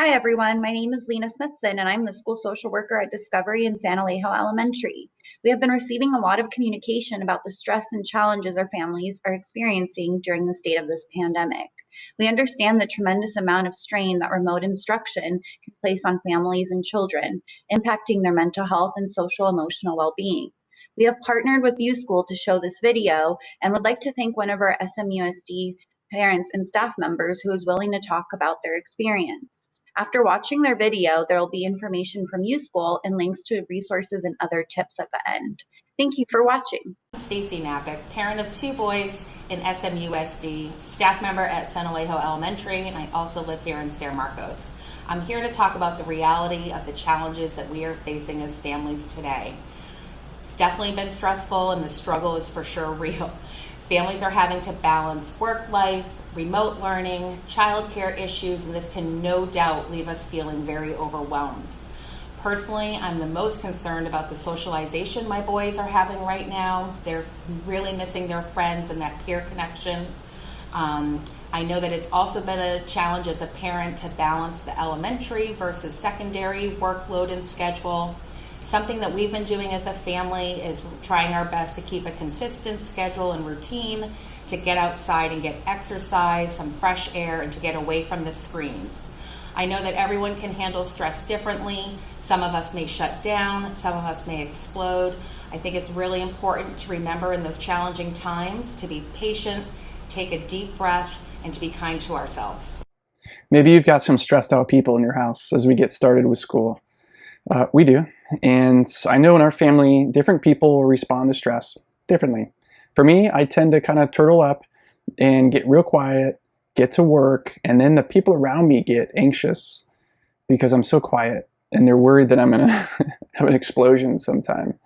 Hi, everyone. My name is Lena Smithson, and I'm the school social worker at Discovery in San Alejo Elementary. We have been receiving a lot of communication about the stress and challenges our families are experiencing during the state of this pandemic. We understand the tremendous amount of strain that remote instruction can place on families and children, impacting their mental health and social emotional well being. We have partnered with U-School to show this video and would like to thank one of our SMUSD parents and staff members who is willing to talk about their experience. After watching their video, there will be information from U-School and links to resources and other tips at the end. Thank you for watching. Stacy Napick, parent of two boys in SMUSD, staff member at San Alejo Elementary, and I also live here in San Marcos. I'm here to talk about the reality of the challenges that we are facing as families today. It's definitely been stressful, and the struggle is for sure real. Families are having to balance work life, remote learning, childcare issues, and this can no doubt leave us feeling very overwhelmed. Personally, I'm the most concerned about the socialization my boys are having right now. They're really missing their friends and that peer connection. I know that it's also been a challenge as a parent to balance the elementary versus secondary workload and schedule. Something that we've been doing as a family is trying our best to keep a consistent schedule and routine, to get outside and get exercise, some fresh air, and to get away from the screens. I know that everyone can handle stress differently. Some of us may shut down, some of us may explode. I think it's really important to remember in those challenging times to be patient, take a deep breath, and to be kind to ourselves. Maybe you've got some stressed out people in your house as we get started with school. We do. And I know in our family, different people respond to stress differently. For me, I tend to kind of turtle up and get real quiet, get to work, and then the people around me get anxious because I'm so quiet and they're worried that I'm going to have an explosion sometime.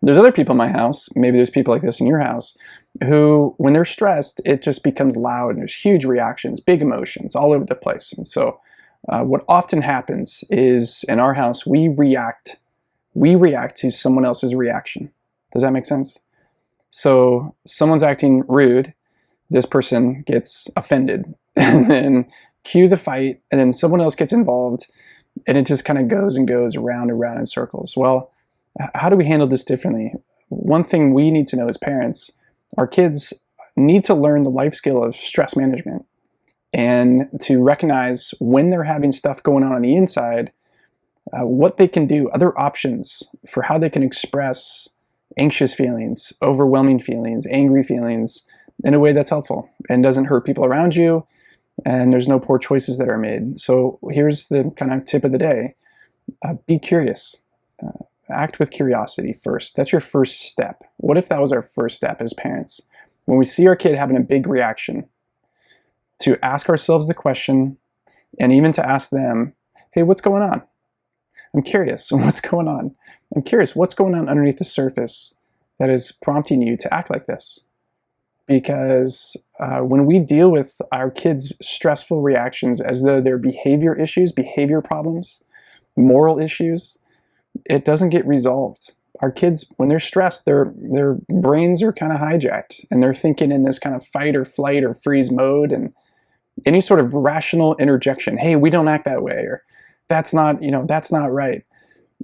There's other people in my house, maybe there's people like this in your house, who, when they're stressed, it just becomes loud and there's huge reactions, big emotions all over the place. And so what often happens is in our house, we react to someone else's reaction. Does that make sense? So someone's acting rude, this person gets offended, and then cue the fight, and then someone else gets involved, and it just kind of goes and goes around and around in circles. Well, how do we handle this differently? One thing we need to know as parents, our kids need to learn the life skill of stress management and to recognize when they're having stuff going on the inside, what they can do, other options for how they can express anxious feelings, overwhelming feelings, angry feelings in a way that's helpful and doesn't hurt people around you, and there's no poor choices that are made. So here's the kind of tip of the day. Be curious. Act with curiosity first. That's your first step. What if that was our first step as parents? When we see our kid having a big reaction, to ask ourselves the question and even to ask them, hey, what's going on? I'm curious, what's going on? I'm curious, what's going on underneath the surface that is prompting you to act like this? Because when we deal with our kids' stressful reactions as though they're behavior issues, behavior problems, moral issues, it doesn't get resolved. Our kids, when they're stressed, their brains are kind of hijacked and they're thinking in this kind of fight or flight or freeze mode, and any sort of rational interjection, hey, we don't act that way, or that's not right.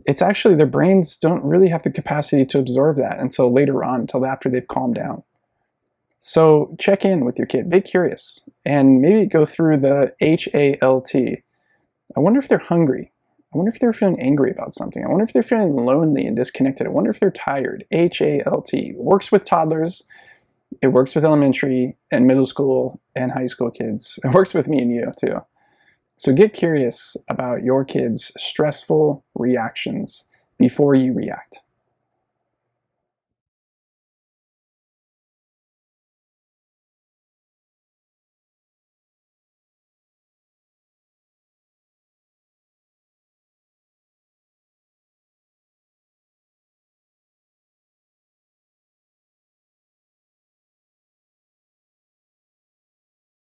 It's actually their brains don't really have the capacity to absorb that until later on, until after they've calmed down. So check in with your kid, be curious, and maybe go through the HALT. I wonder if they're hungry. I wonder if they're feeling angry about something. I wonder if they're feeling lonely and disconnected. I wonder if they're tired. HALT. Works with toddlers. It works with elementary and middle school and high school kids. It works with me and you too. So get curious about your kids' stressful reactions before you react.